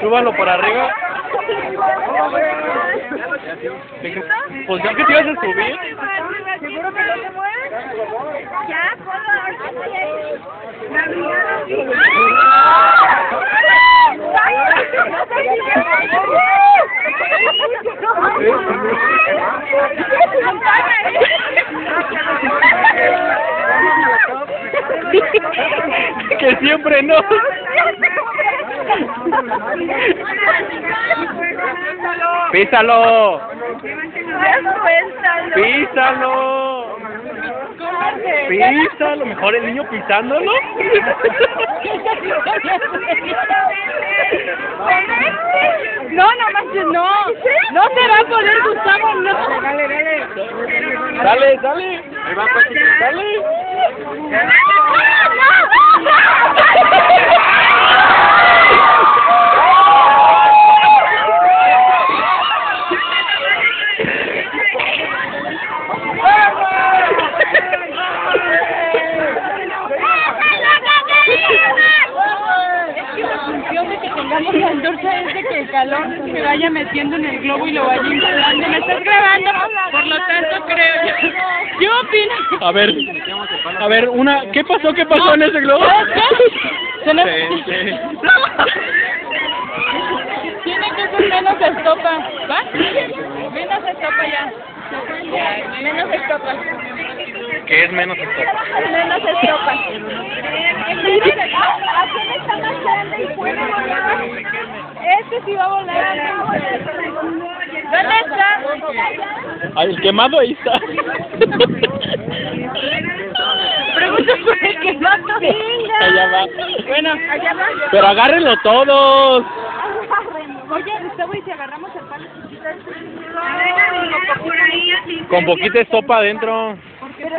Súbalo por arriba. Pues ya que te ibas a subir. ¿Seguro que no se mueve? Ya, Que siempre no. Písalo. Písalo. Písalo. Mejor el niño pisándolo. No, no manches, no. No se va a poder, Gustavo, no. Dale, dale. Dale, dale. Ahí va, dale. Tengamos la antorcha es de que el calor se vaya metiendo en el globo y lo vaya instalando. ¿Me estás grabando? Por lo tanto, creo yo opino. A ver, ¿qué pasó en ese globo? ¿Qué? Sí. Tiene que ser menos estopa, ¿va? Menos estopa ya. Menos estopa. ¿Qué es menos esto? Menos estopa. Aquel está más grande y puede volar. Este sí va a volar. ¿Dónde está? Ay, el quemado ahí está. Pregunta por el quemado. Allá va. Bueno, allá va. Pero agárrenlo todos. Oye, Gustavo, ¿y si agarramos el palo? Con poquita estopa adentro. Pero